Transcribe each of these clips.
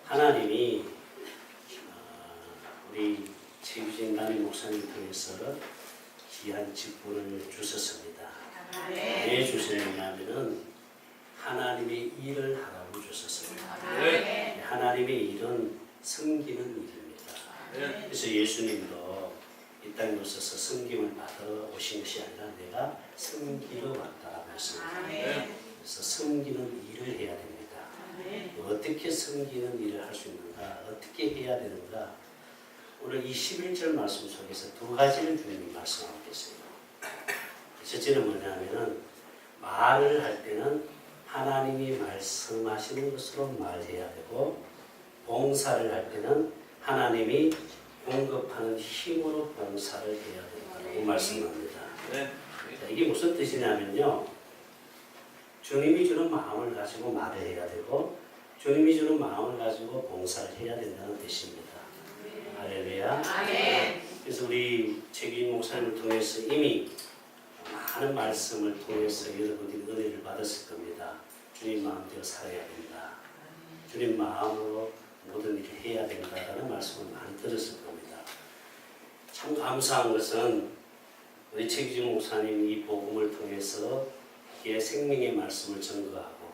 하나님이 우리 최규진 담임 목사님 통해서 귀한 직분을 주셨습니다. 왜 주시느냐면은 하나님의 일을 하라고 주셨습니다. 하나님의 일은 섬기는 일입니다. 그래서 예수님도 이 땅에 오셔서 섬김을 받아 오신 것이 아니라 내가 섬기러 왔다라고 했습니다. 그래서 섬기는 일을 해야 됩니다. 어떻게 섬기는 일을 할 수 있는가, 어떻게 해야 되는가, 오늘 이 11절 말씀 속에서 두 가지를 주님이 말씀하고 계세요. 첫째는 뭐냐면은 말을 할 때는 하나님이 말씀하시는 것으로 말해야 되고, 봉사를 할 때는 하나님이 공급하는 힘으로 봉사를 해야 된다고 말씀합니다. 이게 무슨 뜻이냐면요, 주님이 주는 마음을 가지고 말을 해야 되고, 주님이 주는 마음을 가지고 봉사를 해야 된다는 뜻입니다. 할렐루야. 그래서 우리 최규인 목사님을 통해서 이미 많은 말씀을 통해서 여러분들이 은혜를 받았을 겁니다. 주님 마음대로 살아야 된다, 주님 마음으로 모든 일을 해야 된다라는 말씀을 많이 들었을 겁니다. 참 감사한 것은 우리 최규진 목사님 이 복음을 통해서 생명의 말씀을 전거하고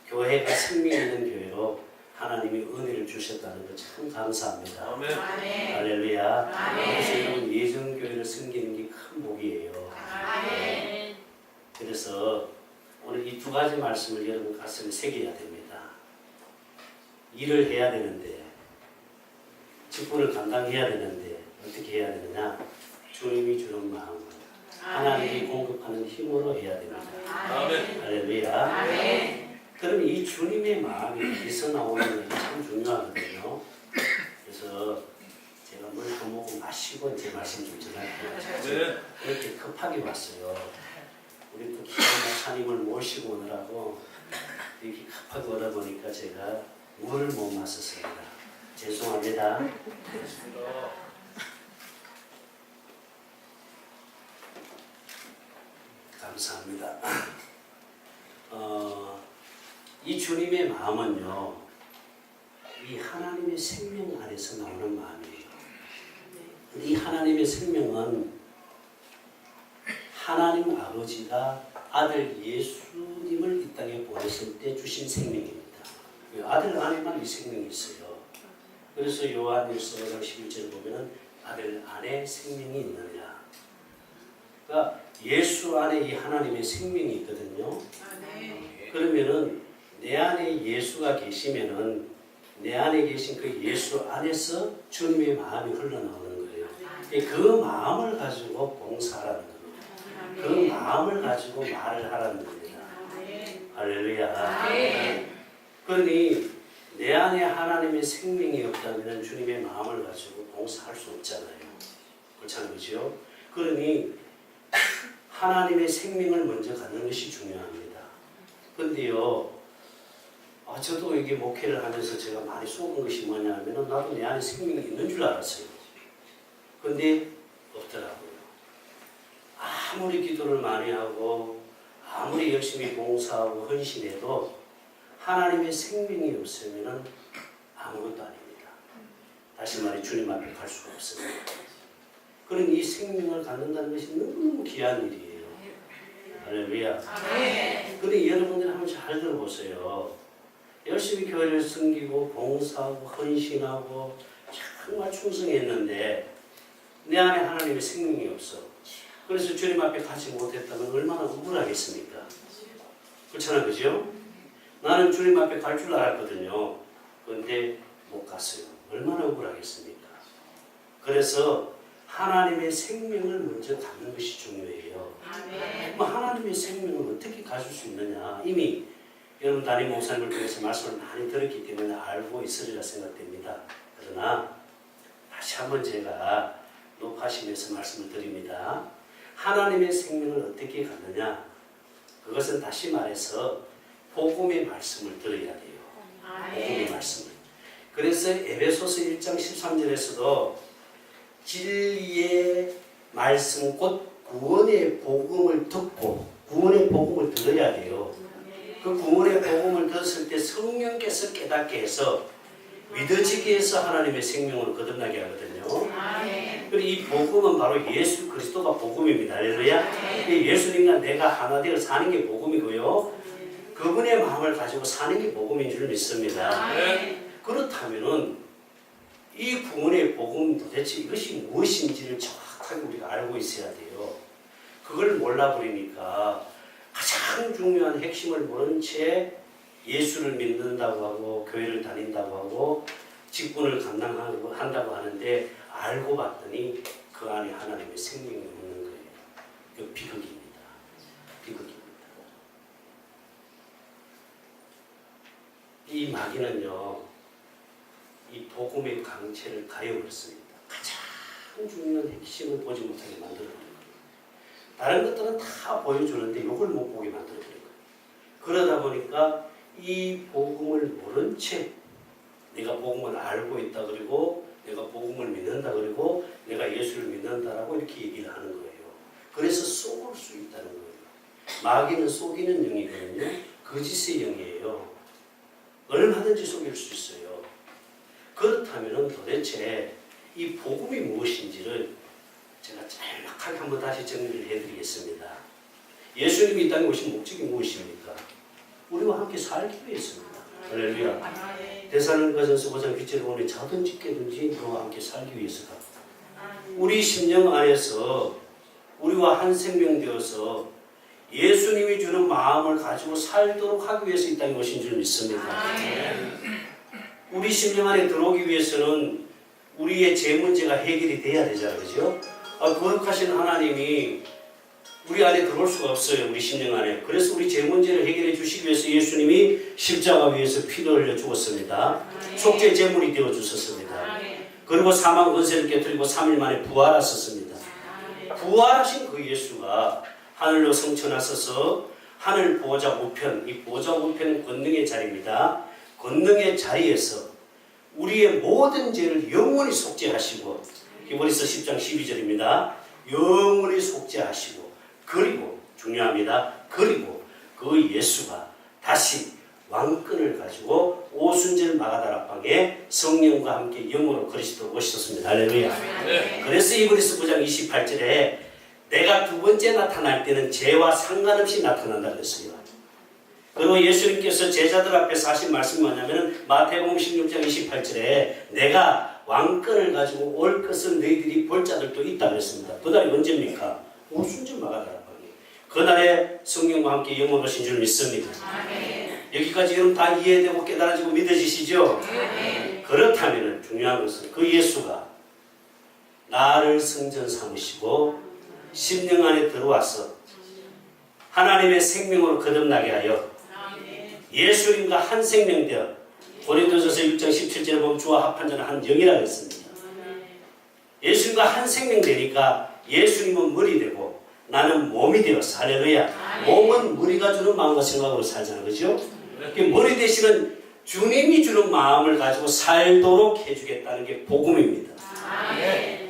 교회가 생명 있는 교회로 하나님이 은혜를 주셨다는 것 참 감사합니다. 아멘. 할렐루야. 그래서 여러분 예정교회를 섬기는 게 큰 복이에요. 아멘. 그래서 오늘 이 두 가지 말씀을 여러분 가슴에 새겨야 됩니다. 일을 해야 되는데, 직분을 감당해야 되는데 어떻게 해야 되느냐? 주님이 주는 마음을 하나님이 공급하는 힘으로 해야 됩니다. 아멘. 할렐루야. 아멘. 그럼 이 주님의 마음이 어디서 나오는 게 참 중요하거든요. 그래서 제가 물 한 모금 마시고 이제 말씀 좀 전할게요. 이렇게 급하게 왔어요. 우리 또 기한 목사님을 모시고 오느라고 이렇게 급하게 오다 보니까 제가 물을 못 마셨습니다. 죄송합니다. 감사합니다. 이 주님의 마음은요, 이 하나님의 생명 안에서 나오는 마음이에요. 이 하나님의 생명은 하나님 아버지가 아들 예수님을 이 땅에 보내실 때 주신 생명입니다. 아들 안에만 이 생명이 있어요. 그래서 요한일서 5장 11절을 보면은 아들 안에 생명이 있느냐. 그러니까 예수 안에 이 하나님의 생명이 있거든요. 그러면은 내 안에 예수가 계시면은 내 안에 계신 그 예수 안에서 주님의 마음이 흘러나오는 거예요. 그 마음을 가지고 봉사하라는 겁니다. 그 마음을 가지고 말을 하라는 겁니다. 할렐루야. 그러니 내 안에 하나님의 생명이 없다면 주님의 마음을 가지고 봉사할 수 없잖아요. 그렇잖아요. 그렇죠? 그러니 하나님의 생명을 먼저 갖는 것이 중요합니다. 그런데요, 저도 이게 목회를 하면서 제가 많이 속은 것이 뭐냐면 나도 내 안에 생명이 있는 줄 알았어요. 그런데 없더라고요. 아무리 기도를 많이 하고 아무리 열심히 봉사하고 헌신해도 하나님의 생명이 없으면 아무것도 아닙니다. 다시 말해 주님 앞에 갈 수가 없습니다. 그런 이 생명을 갖는다는 것이 너무 귀한 일이에요. 할렐루야. 그런데 여러분들 한번 잘 들어보세요. 열심히 교회를 섬기고 봉사하고 헌신하고 정말 충성했는데 내 안에 하나님의 생명이 없어. 그래서 주님 앞에 가지 못했다면 얼마나 억울하겠습니까? 그렇잖아요. 그죠? 나는 주님 앞에 갈 줄 알았거든요. 그런데 못 갔어요. 얼마나 억울하겠습니까? 그래서 하나님의 생명을 먼저 갖는 것이 중요해요. 하나님의 생명을 어떻게 가질 수 있느냐? 이미 여러분 담임 목사님을 통해서 말씀을 많이 들었기 때문에 알고 있으리라 생각됩니다. 그러나 다시 한번 제가 높아심에서 말씀을 드립니다. 하나님의 생명을 어떻게 갖느냐? 그것은 다시 말해서 복음의 말씀을 들어야 돼요. 복음의 말씀을. 그래서 에베소서 1장 13절에서도 진리의 말씀 곧 구원의 복음을 듣고 구원의 복음을 들어야 돼요. 그 구원의 복음을 들었을 때 성령께서 깨닫게 해서 믿어지기 위해서 하나님의 생명으로 거듭나게 하거든요. 그리고 이 복음은 바로 예수 그리스도가 복음입니다. 할렐루야. 예수님과 내가 하나 되어 사는 게 복음이고요. 그분의 마음을 가지고 사는 게 복음인 줄 믿습니다. 그렇다면은 이 구원의 복음 도대체 이것이 무엇인지를 정확하게 우리가 알고 있어야 돼요. 그걸 몰라버리니까 가장 중요한 핵심을 모른 채 예수를 믿는다고 하고 교회를 다닌다고 하고 직분을 감당한다고 하는데 알고 봤더니 그 안에 하나님의 생명이 없는 거예요. 이거 비극입니다. 비극입니다. 이 마귀는요, 이 복음의 강체를 가여버렸습니다. 가장 중요한 핵심을 보지 못하게 만들어버린 거예요. 다른 것들은 다 보여주는데 이걸 못 보게 만들어버린 거예요. 그러다 보니까 이 복음을 모른 채 내가 복음을 알고 있다 그리고 내가 복음을 믿는다 그리고 내가 예수를 믿는다라고 이렇게 얘기를 하는 거예요. 그래서 속을 수 있다는 거예요. 마귀는 속이는 영이거든요. 거짓의 영이에요. 얼마든지 속일 수 있어요. 그렇다면 도대체 이 복음이 무엇인지를 제가 짤막하게 한번 다시 정리를 해드리겠습니다. 예수님이 이 땅에 오신 목적이 무엇입니까? 우리와 함께 살기 위해서입니다. 할렐루야. 데살로니가전서 5장 빗줄에 보니 자든지 깨든지 너와 함께 살기 위해서다. 우리 심령 안에서 우리와 한 생명 되어서 예수님이 주는 마음을 가지고 살도록 하기 위해서 이 땅에 오신 줄 믿습니다. 우리 심령 안에 들어오기 위해서는 우리의 죄 문제가 해결이 돼야 되잖아요. 그죠? 거룩하신 하나님이 우리 안에 들어올 수가 없어요. 우리 심령 안에. 그래서 우리 죄 문제를 해결해 주시기 위해서 예수님이 십자가 위에서 피를 흘려 죽었습니다. 속죄 제물이 되어 주셨습니다. 그리고 사망 권세를 깨뜨리고 3일 만에 부활하셨습니다. 부활하신 그 예수가 하늘로 성천하셔서 하늘 보좌 우편, 이 보좌 우편은 권능의 자리입니다. 권능의 자리에서 우리의 모든 죄를 영원히 속죄하시고, 히브리서 10장 12절입니다. 영원히 속죄하시고, 그리고 중요합니다. 그리고 그 예수가 다시 왕권을 가지고 오순절 마가다락방에 성령과 함께 영으로 그리스도로 오셨습니다. 할렐루야. 네. 그래서 히브리서 9장 28절에 내가 두 번째 나타날 때는 죄와 상관없이 나타난다 그랬어요. 그리고 예수님께서 제자들 앞에서 하신 말씀이 뭐냐면 마태복음 16장 28절에 내가 왕권을 가지고 올 것을 너희들이 볼 자들도 있다 그랬습니다. 그날이 언제입니까? 오순절 마가다락방에. 그날에 성령과 함께 영으로 오신 줄 믿습니다. 여기까지 여러분 다 이해되고 깨달아지고 믿어지시죠? 그렇다면 중요한 것은 그 예수가 나를 성전 삼으시고 심령 안에 들어와서 하나님의 생명으로 거듭나게 하여 예수님과 한 생명 되어 고린도전서 6장 17절에 보면 주와 합한 자는 한 영이라고 했습니다. 예수님과 한 생명 되니까 예수님은 머리 되고 나는 몸이 되었어. 할렐루야. 몸은 우리가 주는 마음과 생각으로 살잖아요. 그죠? 머리 되시는 주님이 주는 마음을 가지고 살도록 해주겠다는 게 복음입니다.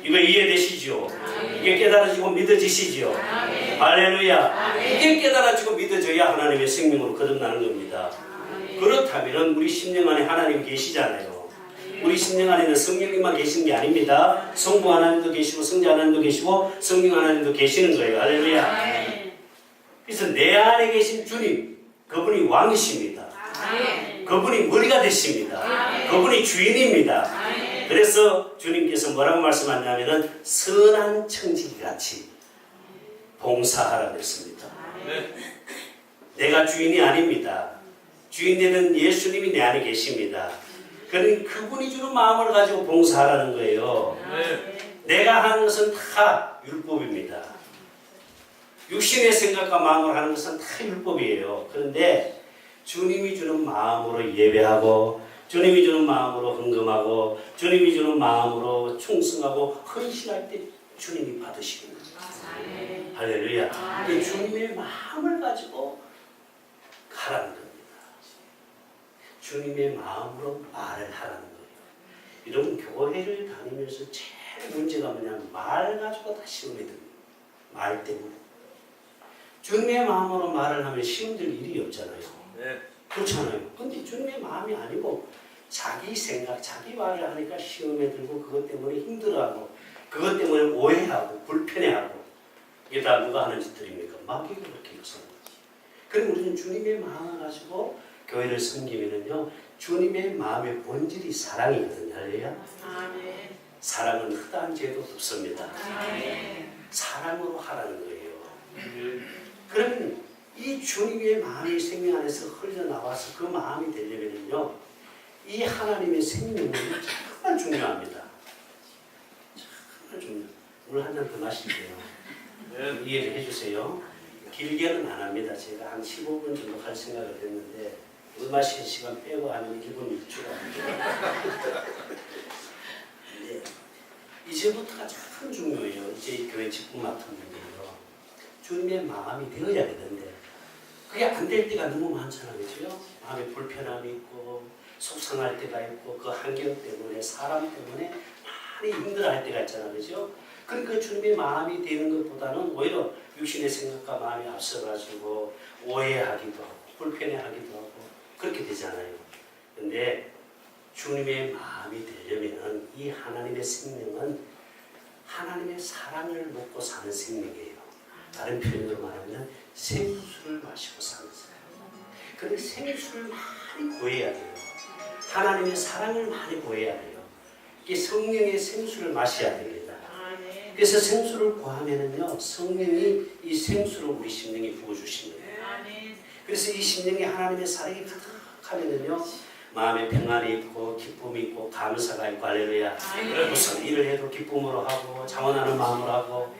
이거 이해되시죠? 이게 깨달아지고 믿어지시죠? 할렐루야. 이게 깨달아지고 믿어져야 하나님의 생명으로 거듭나는 겁니다. 그렇다면 우리 심령 안에 하나님 계시잖아요. 우리 심령 안에는 성령님만 계시는 게 아닙니다. 성부 하나님도 계시고 성자 하나님도 계시고 성령 하나님도 계시는 거예요. 할렐루야. 그래서 내 안에 계신 주님, 그분이 왕이십니다. 그분이 머리가 되십니다. 그분이 주인입니다. 그래서 주님께서 뭐라고 말씀하냐면은 선한 청지기 같이 봉사하라 그랬습니다. 내가 주인이 아닙니다. 주인 되는 예수님이 내 안에 계십니다. 그러니 그분이 주는 마음을 가지고 봉사하라는 거예요. 내가 하는 것은 다 율법입니다. 육신의 생각과 마음으로 하는 것은 다 율법이에요. 그런데 주님이 주는 마음으로 예배하고 주님이 주는 마음으로 헌금하고 주님이 주는 마음으로 충성하고 헌신할 때 주님이 받으시는 겁니다. 할렐루야. 주님의 마음을 가지고 가라는 겁니다. 주님의 마음으로 말을 하라는 거예요. 여러분 교회를 다니면서 제일 문제가 뭐냐면 말 가지고 다 시험이 듭니다. 말 때문에. 주님의 마음으로 말을 하면 시험될 일이 없잖아요. 그렇잖아요. 근데 주님의 마음이 아니고 자기 생각, 자기 말을 하니까 시험에 들고 그것 때문에 힘들어하고 그것 때문에 오해하고 불편해하고 이게 다 누가 하는 짓들입니까? 마귀가 그렇게 역사하는 거지. 그럼 우리는 주님의 마음을 가지고 교회를 섬기면은요, 주님의 마음의 본질이 사랑이거든요. 할렐루야. 사랑은 흑다한 죄도 없습니다. 사랑으로 하라는 거예요. 그러면 이 주님의 마음이 생명 안에서 흘러나와서 그 마음이 되려면요, 이 하나님의 생명은 정말 중요합니다. 정말 중요해요. 오늘 한 잔 더 마실게요. 이해를 해주세요. 길게는 안 합니다. 제가 한 15분 정도 할 생각을 했는데 물 마시는 시간 빼고 하면 1분 1초가 안 돼요. 이제부터가 참 중요해요. 이제 교회 직분 맡은 분들이요. 주님의 마음이 되어야 되는데 그게 안 될 때가 너무 많잖아요. 그죠? 마음에 불편함이 있고 속상할 때가 있고 그 환경 때문에 사람 때문에 많이 힘들어할 때가 있잖아요. 그죠? 그러니까 주님의 마음이 되는 것보다는 오히려 육신의 생각과 마음이 앞서가지고 오해하기도 하고 불편해하기도 하고 그렇게 되잖아요. 근데 주님의 마음이 되려면 이 하나님의 생명은 하나님의 사랑을 먹고 사는 생명이에요. 다른 표현으로 말하면 생수를 마시고 사는 사람. 그런데 생수를 많이 구해야 돼요. 하나님의 사랑을 많이 구해야 돼요. 이게 성령의 생수를 마셔야 됩니다. 그래서 생수를 구하면은요, 성령이 이 생수를 우리 심령에 부어주시는 거예요. 그래서 이 심령에 하나님의 사랑이 가득하면은요, 마음에 평안이 있고 기쁨이 있고 감사가 있고 할렐루야. 무슨 일을 해도 기쁨으로 하고 자원하는 마음으로 하고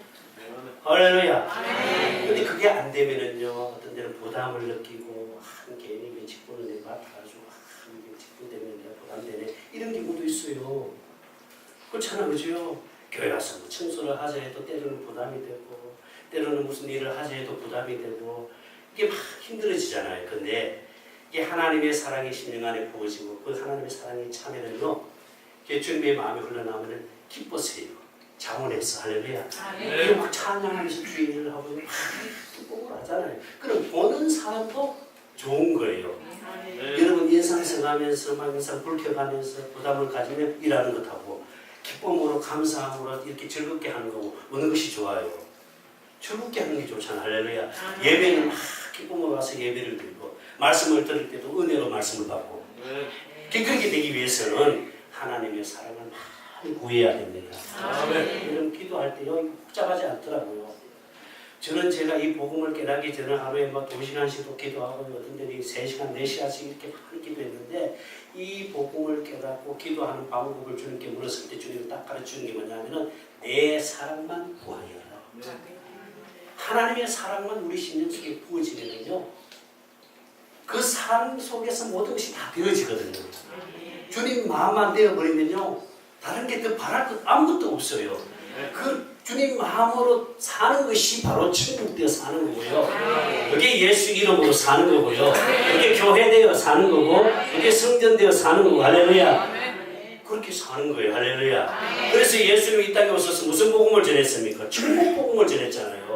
할렐루야. 근데 그게 안 되면은요, 어떤 데는 부담을 느끼고 괜히 직분을 내가 맡아가지고 직분 때문에 내가 부담되네 이런 경우도 있어요. 그렇잖아, 그죠? 교회 가서 뭐 청소를 하자 해도 때로는 부담이 되고 때로는 무슨 일을 하자 해도 부담이 되고 이게 막 힘들어지잖아요. 근데 이게 하나님의 사랑이 심령 안에 부어지고 그 하나님의 사랑이 차면은요, 주님의 마음이 흘러나오면 기뻤어요. 자원해서 할렐루야. 그리고 막 찬양하면서 주의 일을 하고 막 기쁨을 하잖아요. 그럼 보는 사람도 좋은 거예요. 여러분 인상서가면서 막 인상 불켜가면서 부담을 가지면 일하는 것하고 기쁨으로 감사함으로 이렇게 즐겁게 하는 거고 어느 것이 좋아요? 즐겁게 하는 게 좋잖아. 할렐루야. 예배는 막 기쁨으로 와서 예배를 드리고 말씀을 들을 때도 은혜로 말씀을 받고 그렇게 되기 위해서는 하나님의 사랑을 많이 구해야 됩니다. 여러분 기도할 때요 복잡하지 않더라고요. 저는 제가 이 복음을 깨닫기 전에 하루에 뭐 2시간씩도 기도하고 어떤 데는 3시간, 4시간씩 이렇게 많이 기도했는데 이 복음을 깨닫고 기도하는 방법을 주님께 물었을 때 주님이 딱 가르치는 게 뭐냐면은 내 사랑만 구하여라. 하나님의 사랑만 우리 심령 속에 부어지면요, 그 사랑 속에서 모든 것이 다 되어지거든요. 주님 마음만 되어버리면요, 다른 게 더 바랄 것 아무것도 없어요. 그 주님 마음으로 사는 것이 바로 천국되어 사는 거고요. 그게 예수 이름으로 사는 거고요. 그게 교회되어 사는 거고, 그게 성전되어 사는 거고, 할렐루야. 그렇게 사는 거예요, 할렐루야. 그래서 예수님이 이 땅에 오셔서 무슨 복음을 전했습니까? 천국 복음을 전했잖아요.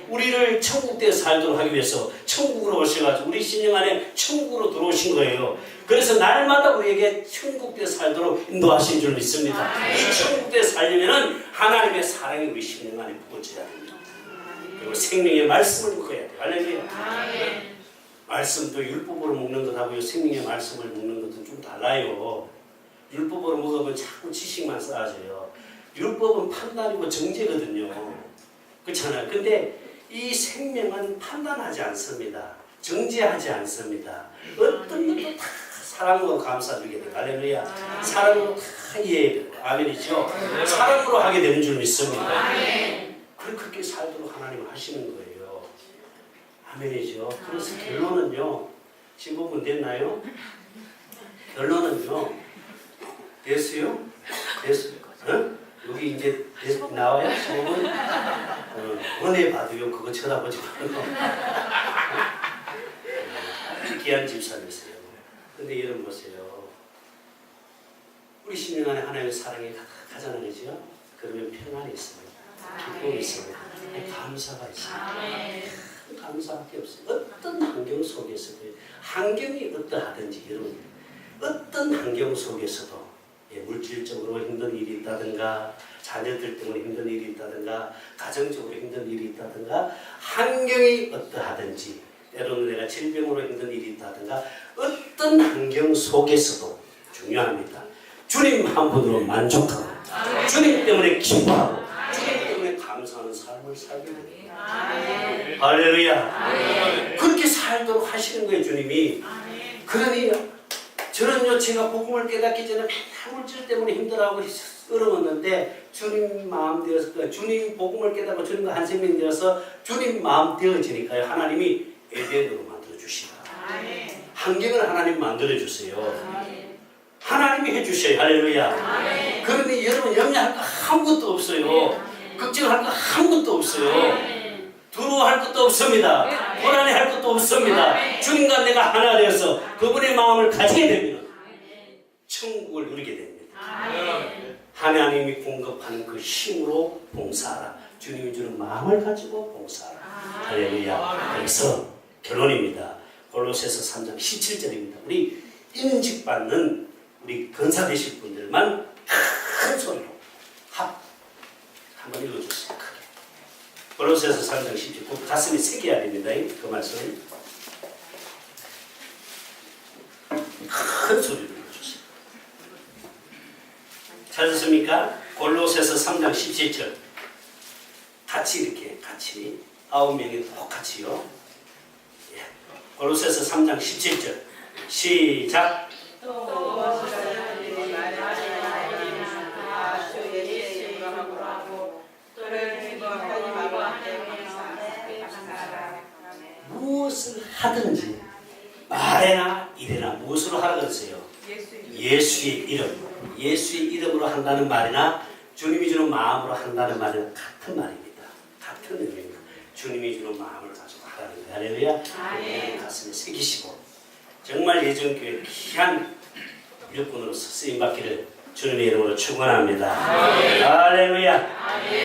우리를 천국되어 살도록 하기 위해서 천국으로 오셔가지고 우리 심령 안에 천국으로 들어오신 거예요. 그래서 날마다 우리에게 천국되어 살도록 인도하신 줄 믿습니다. 이 천국되어 살려면 하나님의 사랑이 우리 심령 안에 부어져야 됩니다. 그리고 생명의 말씀을 먹어야 돼요. 할렐루야. 말씀도 율법으로 먹는 것하고 생명의 말씀을 먹는 것은 좀 달라요. 율법으로 먹으면 자꾸 지식만 쌓아져요. 율법은 판단이고 정죄거든요. 그렇잖아요. 근데 이 생명은 판단하지 않습니다. 정죄하지 않습니다. 어떤 것도 다 사랑으로 감싸주게 돼요. 할렐루야. 사랑으로 다 아멘이죠. 사랑으로 하게 되는 줄 믿습니다. 그렇게 살도록 하나님 하시는 거예요. 아멘이죠. 그래서 결론은요, 15분 됐나요? 결론은요, 됐어요? 됐어요? 어? 여기 이제 나와요? 15분? 은혜 받으요. 그거 쳐다보지 말고. 귀한 집사님이세요. 근데 여러분 보세요. 우리 심령 안에 하나님의 사랑이 가득하잖아요. 그죠? 그러면 평안이 있습니다. 기쁨이 있습니다. 감사가 있습니다. 감사밖에 없어요. 어떤 환경 속에서도 환경이 어떠하든지 여러분 어떤 환경 속에서도 물질적으로 힘든 일이 있다든가 자녀들 때문에 힘든 일이 있다든가 가정적으로 힘든 일이 있다든가 환경이 어떠하든지 때로는 내가 질병으로 힘든 일이 있다든가 어떤 환경 속에서도 중요합니다. 주님 한 분으로 만족하고 주님 때문에 기뻐하고 주님 때문에 감사하는 삶을 살게 됩니다. 할렐루야. 그렇게 살도록 하시는 거예요, 주님이. 그러니 저는요, 제가 복음을 깨닫기 전에 맨날 물질 때문에 힘들어하고 어려웠는데 주님 마음 되어서 주님 복음을 깨닫고 주님과 한 생명 되어서 주님 마음 되어지니까요, 하나님이 에덴으로 만들어 주시다. 환경을 하나님 만들어 주세요. 하나님이 해주셔요. 할렐루야. 그러니 여러분 염려할 거 아무것도 없어요. 걱정할 거 아무것도 없어요. 두려워할 것도 없습니다. 불안해할 것도 없습니다. 주님과 내가 하나 되어서 그분의 마음을 가지게 되면 천국을 누리게 됩니다. 하나님이 공급하는 그 힘으로 봉사하라. 주님이 주는 마음을 가지고 봉사하라. 할렐루야. 그래서 결론입니다. 골로새서 3장 17절입니다. 우리 인직받는 우리 건사 되실 분들만 큰 소리로 한번 읽어주세요. 크게. 골로새서 3장 17절. 가슴이 새겨야 됩니다. 그 말씀. 큰 소리로 읽어주세요. 찾았습니까? 골로새서 3장 17절. 같이 이렇게 같이 9명이 똑같이요. 예. 골로새서 3장 17절. 시작. 무엇을 하든지 말해나 이래나 무엇으로 하라 그러세요? 예수의 이름. 예수의 이름으로 한다는 말이나 주님이 주는 마음으로 한다는 말은 같은 말입니다. 같은 의미입니다. 주님이 주는 마음을 가지고 하라는 거예요. 할렐루야. 가슴에 새기시고 정말 예전교회 귀한 일꾼으로서 쓰임받기를 주님의 이름으로 축원합니다. 할렐루야.